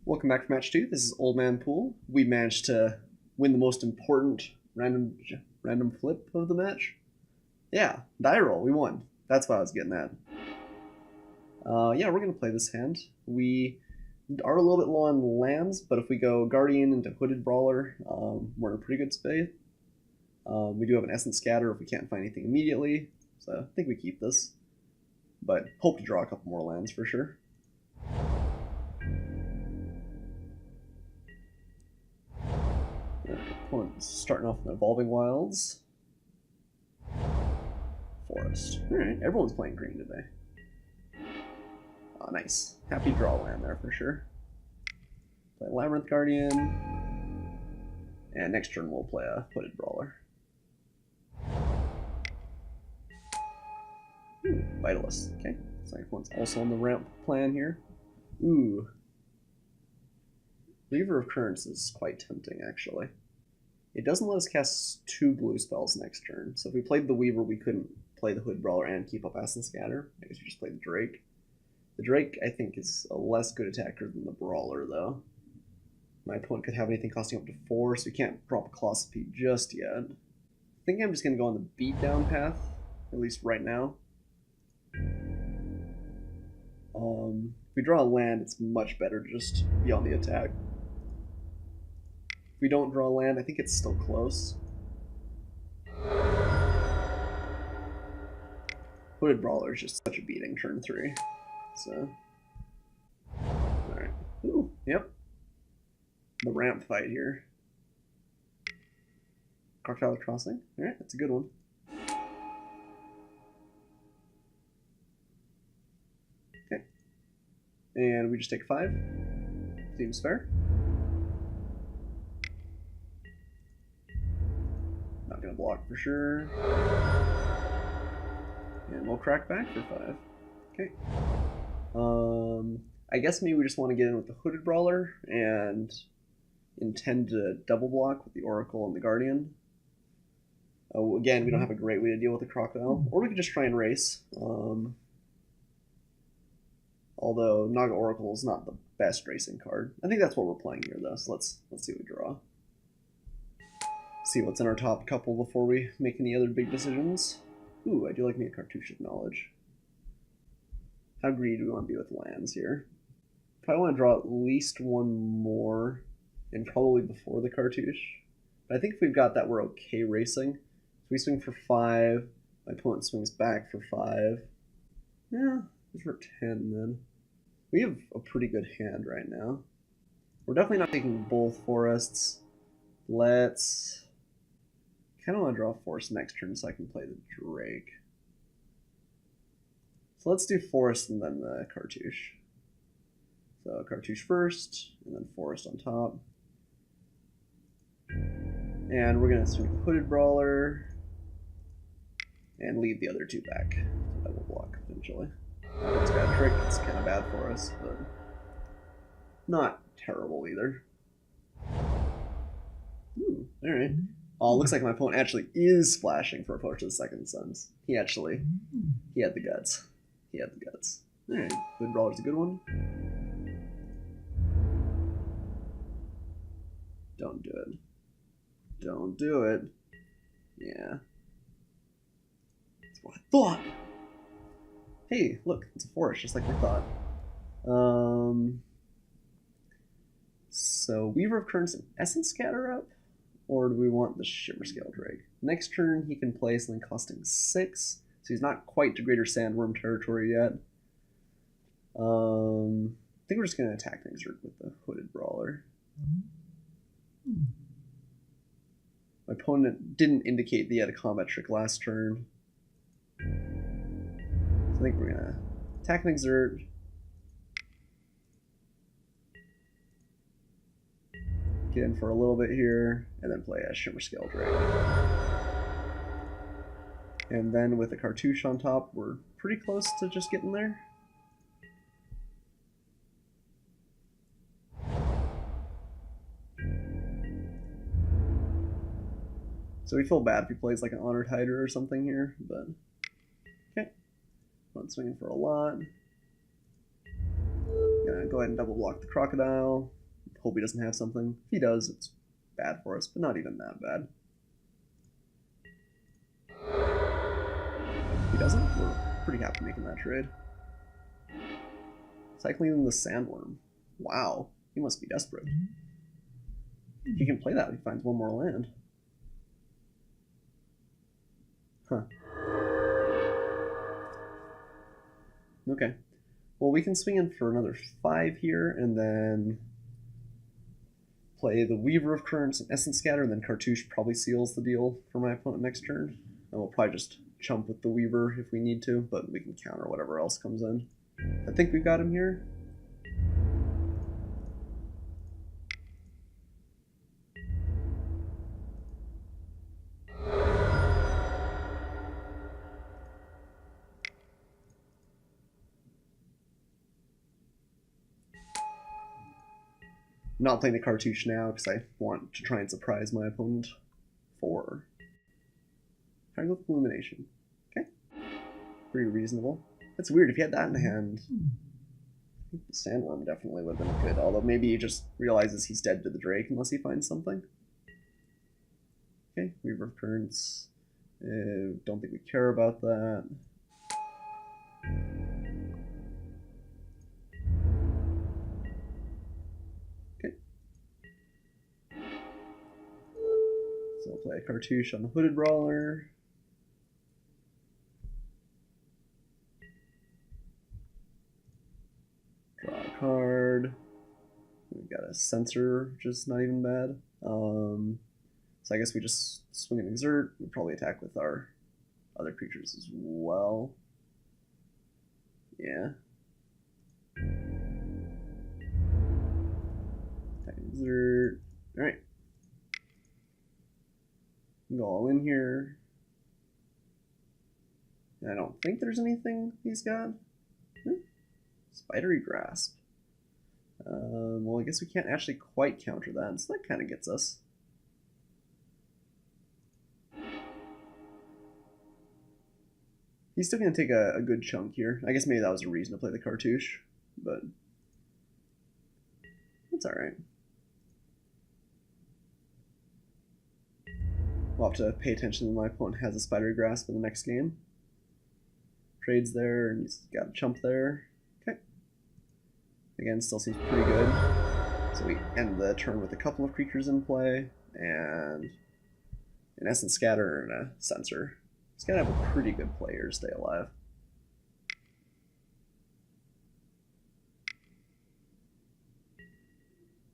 Welcome back for match 2. This is Old Man Poole. We managed to win the most important random flip of the match. Yeah, die roll. We won. That's what I was getting at. Yeah, we're going to play this hand. We are a little bit low on lands, but if we go Guardian into Hooded Brawler, we're in a pretty good space. We do have an Essence Scatter if we can't find anything immediately, so I think we keep this. But hope to draw a couple more lands for sure. Opponent's starting off with Evolving Wilds. Forest. Alright, everyone's playing green today. Oh, nice. Happy draw land there for sure. Play Labyrinth Guardian. And next turn we'll play a Hooded Brawler. Ooh, Vitalist. Okay. Looks like one's also on the ramp plan here. Ooh. Weaver of Currents is quite tempting, actually. It doesn't let us cast 2 blue spells next turn, so if we played the Weaver, we couldn't play the Hood Brawler and keep up Essence Scatter. I guess we just played the Drake. The Drake, I think, is a less good attacker than the Brawler, though. My opponent could have anything costing up to 4, so we can't drop a Colossopy just yet. I think I'm just going to go on the beatdown path, at least right now. If we draw a land, it's much better to just be on the attack. If we don't draw land, I think it's still close. Hooded Brawler is just such a beating turn 3. So, alright. Ooh, yep. The ramp fight here. Crocodile Crossing. Alright, that's a good one. Okay. And we just take 5. Seems fair. Not gonna block for sure. And we'll crack back for 5. Okay. I guess maybe we just want to get in with the Hooded Brawler and intend to double block with the Oracle and the Guardian. Again, we don't have a great way to deal with the Crocodile. Or we could just try and race. Although Naga Oracle is not the best racing card. I think that's what we're playing here, though. So let's see what we draw. See what's in our top couple before we make any other big decisions. Ooh, I do like me a Cartouche of Knowledge. How greedy do we want to be with lands here? Probably want to draw at least one more, and probably before the Cartouche. But I think if we've got that, we're okay racing. So we swing for 5, my opponent swings back for 5. Yeah, it's for 10 then. We have a pretty good hand right now. We're definitely not taking both forests. Let's... kind of want to draw a forest next turn so I can play the Drake. So let's do forest and then the Cartouche. So Cartouche first, and then forest on top. And we're going to swing the Hooded Brawler and leave the other 2 back. So that will block eventually. If it's got a trick, it's kind of bad for us, but not terrible either. Ooh, alright. Oh, it looks like my opponent actually is splashing for Approach to the Second Sons. He had the guts. He had the guts. Alright, Hood Brawler's a good one. Don't do it. Don't do it. Yeah. That's what I thought. Hey, look, it's a forest, just like we thought. So Weaver of Currents and Essence Scatter up? Or do we want the Shimmer Scale Drake? Next turn, he can play something costing 6, so he's not quite to Greater Sandworm territory yet. I think we're just going to attack things with the Hooded Brawler. My opponent didn't indicate that he had a combat trick last turn. So I think we're going to attack and exert. Get in for a little bit here, and then play a Shimmer Scale Drake. And then with a Cartouche on top, we're pretty close to just getting there. So we feel bad if he plays like an Honored Hider or something here, but okay. Not swinging for a lot. Gonna go ahead and double block the Crocodile. hope he doesn't have something. If he does, it's bad for us, but not even that bad. If he doesn't, we're pretty happy making that trade. Cycling in the Sandworm. Wow, he must be desperate. He can play that if he finds one more land. Huh. Okay. Well, we can swing in for another 5 here, and then play the Weaver of Currents and Essence Scatter, and then Cartouche probably seals the deal for my opponent next turn. And we'll probably just chump with the Weaver if we need to, but we can counter whatever else comes in. I think we've got him here. I'm not playing the Cartouche now because I want to try and surprise my opponent for Hieroglyphic Illumination. Okay. Pretty reasonable. That's weird. If he had that in hand, I think the Sandworm definitely would have been good. Although maybe he just realizes he's dead to the Drake unless he finds something. Okay, Weaver of Currents. Don't think we care about that. Okay. So I'll play a Cartouche on the Hooded Brawler. Draw a card. We've got a Censor, which is not even bad. So I guess we just swing and exert. We'll probably attack with our other creatures as well. Yeah. Attack and exert. Alright. Go all in here. I don't think there's anything he's got. Spidery Grasp. Well, I guess we can't actually quite counter that, so that kind of gets us. He's still going to take a good chunk here. I guess maybe that was a reason to play the Cartouche, but that's alright. We'll have to pay attention to my opponent has a Spidery Grasp in the next game. Trades there, and he's got a chump there. Okay. Again, still seems pretty good. So we end the turn with a couple of creatures in play, and an Essence Scatter and a Censor. He's got to have a pretty good player to stay alive.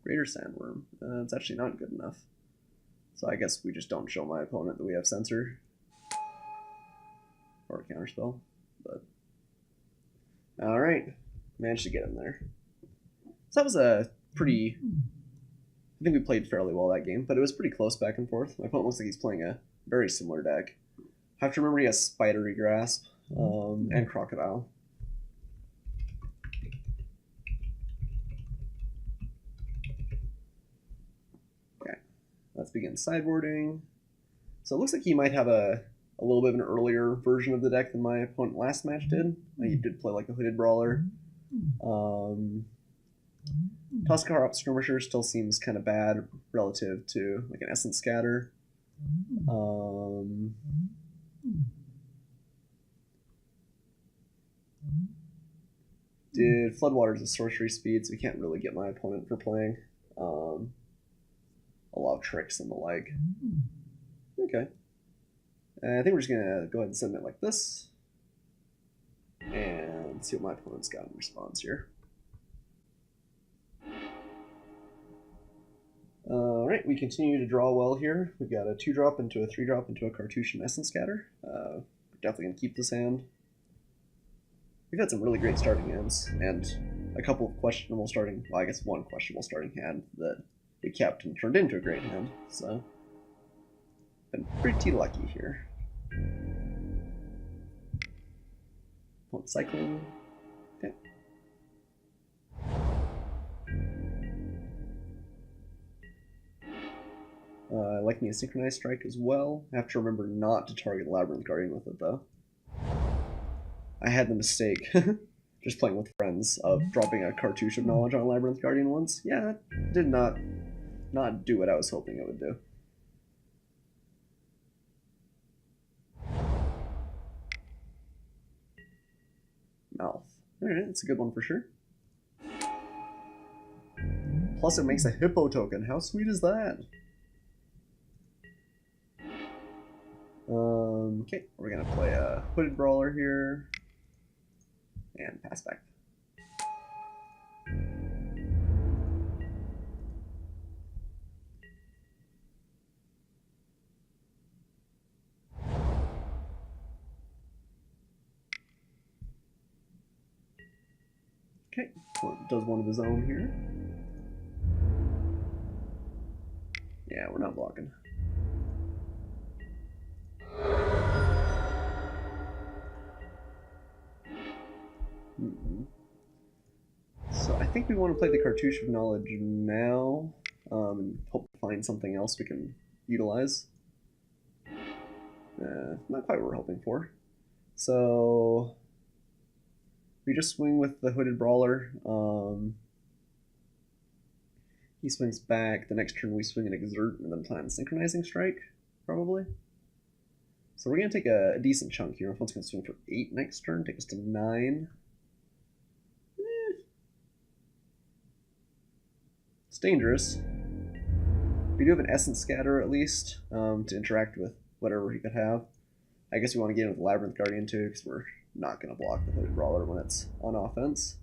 Greater Sandworm. It's actually not good enough. So I guess we just don't show my opponent that we have Censor. Or a Counterspell. But alright. Managed to get him there. So that was a pretty... I think we played fairly well that game, but it was pretty close back and forth. My opponent looks like he's playing a very similar deck. I have to remember he has Spidery Grasp and Crocodile. Okay, let's begin sideboarding. So it looks like he might have a little bit of an earlier version of the deck than my opponent last match did. He did play like a Hooded Brawler. Tuskar Skirmisher still seems kind of bad relative to like an Essence Scatter. Did Floodwaters a sorcery speed, so we can't really get my opponent for playing a lot of tricks and the like. Okay. I think we're just going to go ahead and send it like this. And see what my opponent's got in response here. Alright, we continue to draw well here. We've got a 2-drop into a 3-drop into a Cartouche and Essence Scatter. We're definitely going to keep this hand. We've had some really great starting hands, and a couple of questionable starting, well, I guess one questionable starting hand that we kept and turned into a great hand, so been pretty lucky here. Cycling. Okay. I like me a Synchronized Strike as well. I have to remember not to target Labyrinth Guardian with it, though. I had the mistake just playing with friends of dropping a cartouche of knowledge on Labyrinth Guardian once. Yeah, that did not do what I was hoping it would do. Mouth. Alright, that's a good one for sure. Plus it makes a hippo token. How sweet is that? Okay, we're gonna play a Hooded Brawler here. And pass back. Okay, does one of his own here. Yeah, we're not blocking. So I think we want to play the Cartouche of Knowledge now, and hope to find something else we can utilize. Not quite what we're hoping for. So we just swing with the Hooded Brawler. He swings back. The next turn we swing an Exert and then plan Synchronizing Strike, probably. So we're going to take a decent chunk here. Our opponent's going to swing for 8 next turn, take us to 9. It's dangerous. We do have an Essence Scatter at least to interact with whatever he could have. I guess we want to get in with Labyrinth Guardian too, because we're not going to block the Hooded Brawler when it's on offense.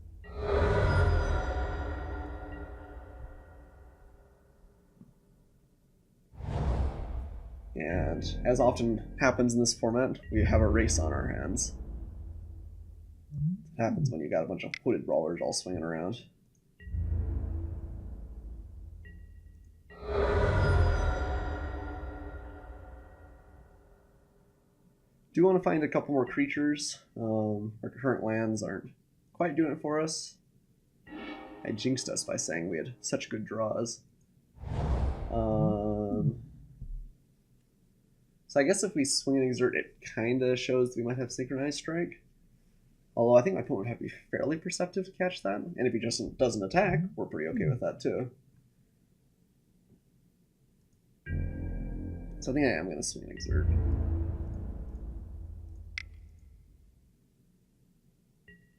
And as often happens in this format, we have a race on our hands. It happens when you got a bunch of Hooded Brawlers all swinging around. Do want to find a couple more creatures. Our current lands aren't quite doing it for us. I jinxed us by saying we had such good draws. So I guess if we swing and exert, it kind of shows we might have Synchronized Strike. Although I think my opponent would have to be fairly perceptive to catch that. And if he just doesn't attack, we're pretty okay with that too. So I think I am going to swing and exert.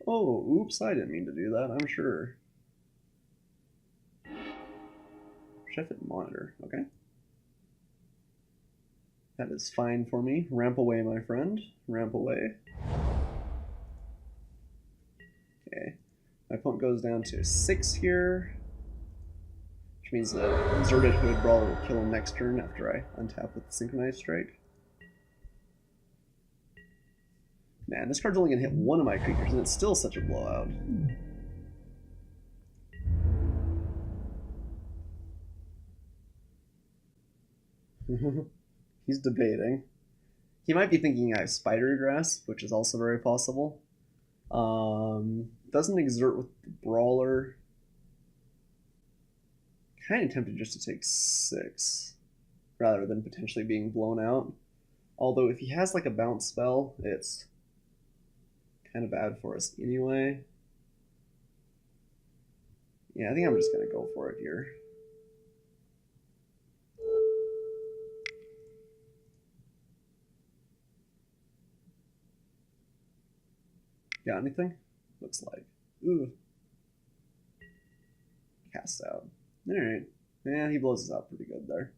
Oh, oops, I didn't mean to do that, I'm sure. Chef it monitor, okay. That is fine for me. Ramp away, my friend. Ramp away. Okay. My opponent goes down to 6 here. Which means the Exerted Hooded Brawler will kill him next turn after I untap with the Synchronized Strike. Man, this card's only going to hit one of my creatures, and it's still such a blowout. He's debating. He might be thinking I have Spidery Grasp, which is also very possible. Doesn't exert with the Brawler. Kind of tempted just to take 6, rather than potentially being blown out. Although if he has like a bounce spell, it's kind of bad for us anyway. Yeah, I think I'm just going to go for it here. Got anything? Looks like. Ooh. Cast out. Alright. Yeah, he blows us out pretty good there.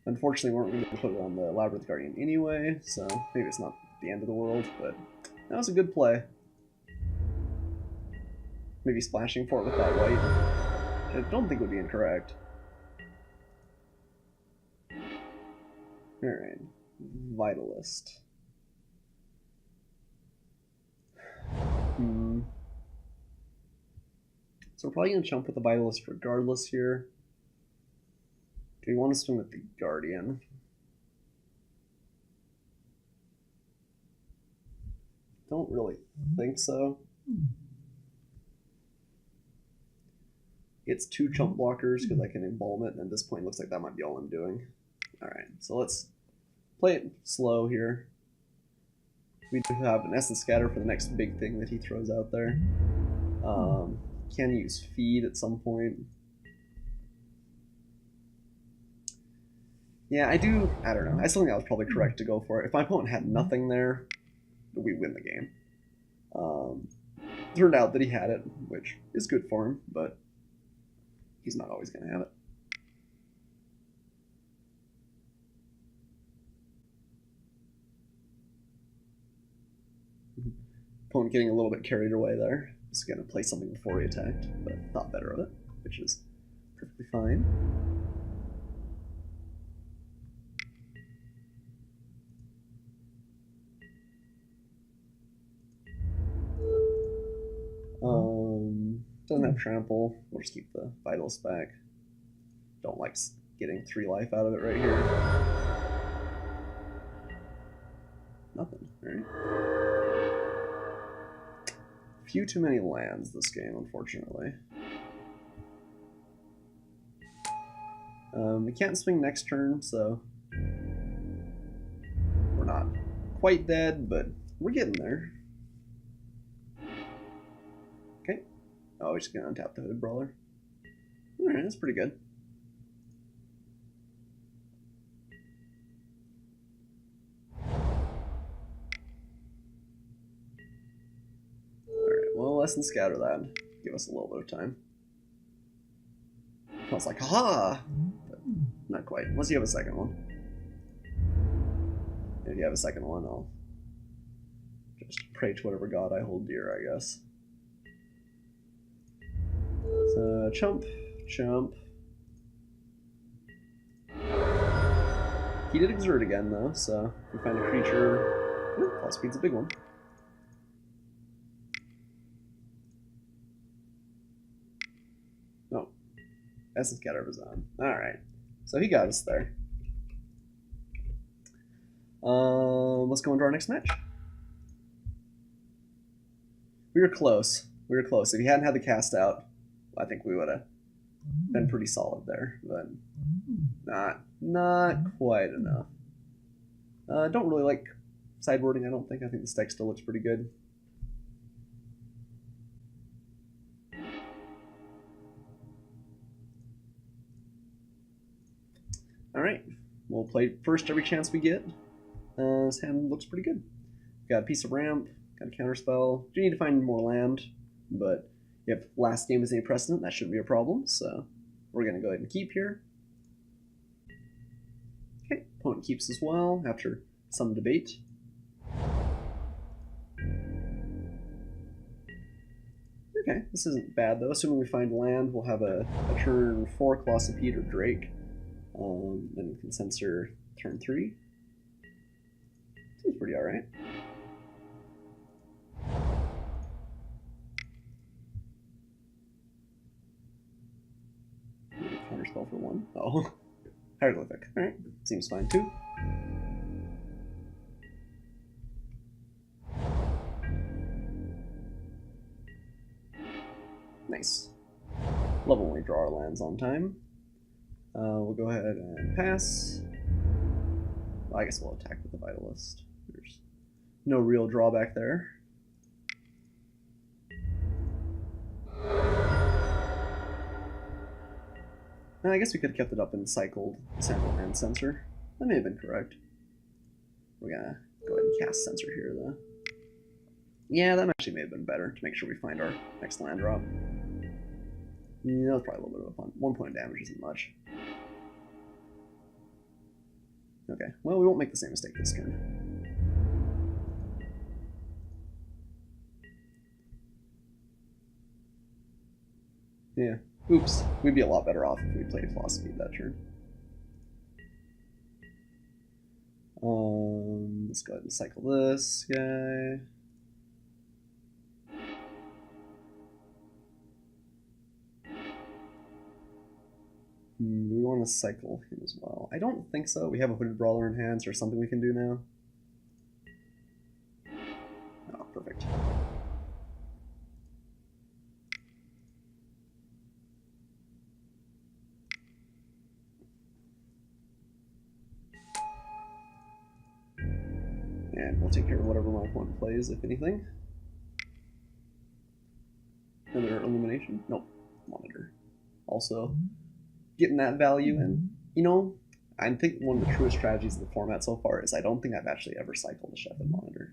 Unfortunately, we weren't going to put it on the Labyrinth Guardian anyway, so maybe it's not the end of the world, but that was a good play. Maybe splashing for it with that white. I don't think would be incorrect. Alright. Vitalist. So we're probably going to jump with the Vitalist regardless here. Do we want to swing with the Guardian? Don't really think so. It's 2 chump blockers because I can embalm it, and at this point it looks like that might be all I'm doing. Alright, so let's play it slow here. We do have an Essence Scatter for the next big thing that he throws out there. Can use Feed at some point. Yeah, I don't know. I still think I was probably correct to go for it. If my opponent had nothing there, we win the game. Turned out that he had it, which is good for him, but he's not always going to have it. Opponent getting a little bit carried away there. Just going to play something before he attacked, but thought better of it, which is perfectly fine. Doesn't have trample. We'll just keep the Vitalist back. Don't like getting 3 life out of it right here. Nothing, right? Few too many lands this game, unfortunately. We can't swing next turn, so we're not quite dead, but we're getting there. Okay. Oh, we're just gonna untap the Hooded Brawler. Alright, that's pretty good. Alright, well, less than scatter that. Give us a little bit of time. I was like, haha! But not quite. Unless you have a second one. If you have a second one, I'll just pray to whatever god I hold dear, I guess. So, chump, chump. He did exert again, though, so if we find a creature... Call speed's a big one. No. Essence Scatter of his own. Alright. So he got us there. Let's go into our next match. We were close. We were close. If he hadn't had the cast out, I think we would have been pretty solid there, but not quite enough. Don't really like sideboarding, I don't think. I think this deck still looks pretty good. Alright, we'll play first every chance we get. This hand looks pretty good. Got a piece of ramp, got a counterspell. Do need to find more land, but if last game is any precedent, that shouldn't be a problem, so we're going to go ahead and keep here. Okay, opponent keeps as well after some debate. Okay, this isn't bad though. Assuming we find land, we'll have a turn 4 Colossopede or Drake. Then we can censor turn 3. Seems pretty alright. Counterspell for 1. Oh, hieroglyphic. Alright, seems fine too. Nice. Love when we draw our lands on time. We'll go ahead and pass. Well, I guess we'll attack with the Vitalist. There's no real drawback there. And I guess we could have kept it up and cycled the sample and censor. That may have been correct. We're gonna go ahead and cast censor here though. Yeah, that actually may have been better to make sure we find our next land drop. Yeah, that was probably a little bit of a fun. 1 point of damage isn't much. Okay, well, we won't make the same mistake this turn. Yeah, oops. We'd be a lot better off if we played Philosophy that turn. Let's go ahead and cycle this guy. Do we want to cycle him as well? I don't think so. We have a Hooded Brawler in hand, so there's something we can do now. Oh, perfect. Yeah, And we'll take care of whatever my opponent plays, if anything. Another illumination? Nope. Monitor. Also, getting that value in. You know, I think one of the truest strategies of the format so far is I don't think I've actually ever cycled a chef and monitor.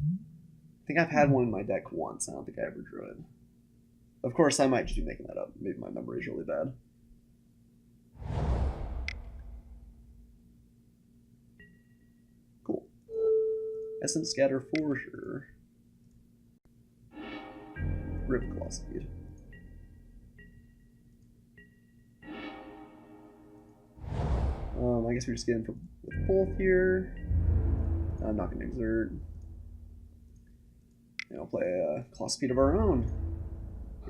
I think I've had one in my deck once. I don't think I ever drew it. Of course, I might just be making that up. Maybe my memory is really bad. Cool. Essence Scatter for sure. Rip Colossal. I guess we're just getting with both here. I'm not going to exert. And I'll play a Colossal of our own.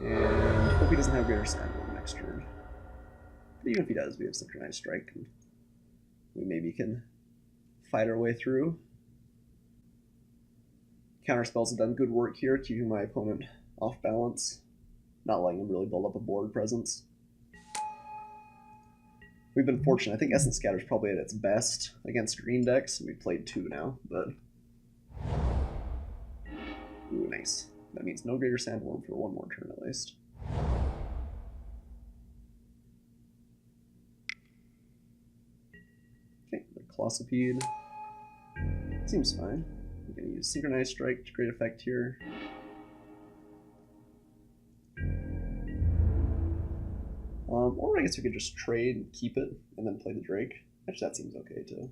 And hope he doesn't have Greater Sandworm next turn. But even if he does, we have Synchronized Strike. And we maybe can fight our way through. Counterspells have done good work here, keeping my opponent off balance. Not letting him really build up a board presence. We've been fortunate. I think Essence Scatter is probably at its best against green decks. We've played 2 now, but... Ooh, nice. That means no Greater Sandworm for 1 more turn at least. Okay, the Colossopede. Seems fine. I'm going to use Synchronized Strike to great effect here. Or I guess we could just trade and keep it, and then play the Drake. Actually, that seems okay, too.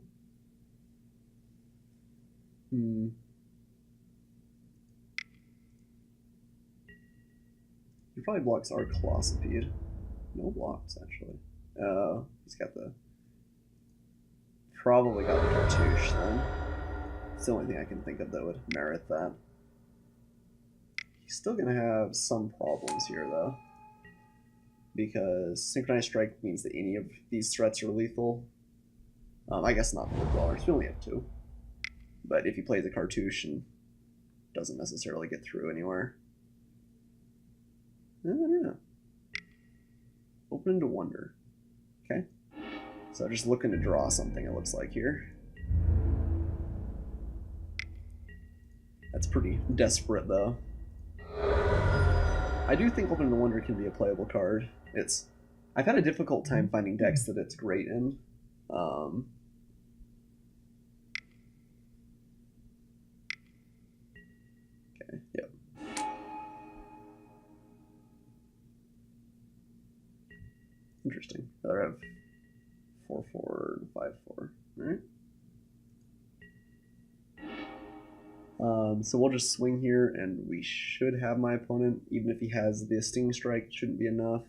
He probably blocks our Colossopede. No blocks, actually. He's got the... Probably got the Cartouche, then. It's the only thing I can think of that would merit that. He's still going to have some problems here, though. Because Synchronized Strike means that any of these threats are lethal. I guess not the Dwellers, we only have 2. But if he plays a Cartouche and doesn't necessarily get through anywhere. I don't know. Open to Wonder. Okay. So just looking to draw something, it looks like here. That's pretty desperate, though. I do think Open to Wonder can be a playable card. I've had a difficult time finding decks that it's great in. Okay, yep. Interesting. Rather have 4/4 and 5/4. Alright. So we'll just swing here, and we should have my opponent, even if he has the Sting Strike, shouldn't be enough.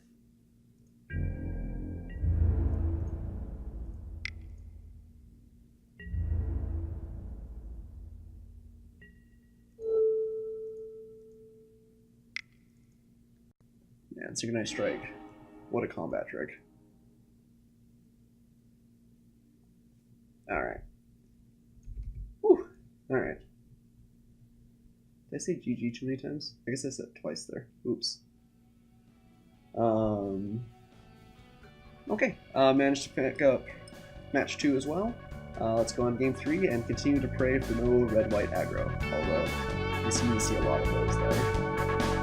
Yeah, Synchronized Strike. What a combat trick. Alright. Whew. Alright. Did I say GG too many times? I guess I said it twice there. Oops. Okay. Managed to pick up match 2 as well. Let's go on game 3 and continue to pray for no red-white aggro. Although, we seem to see a lot of those there.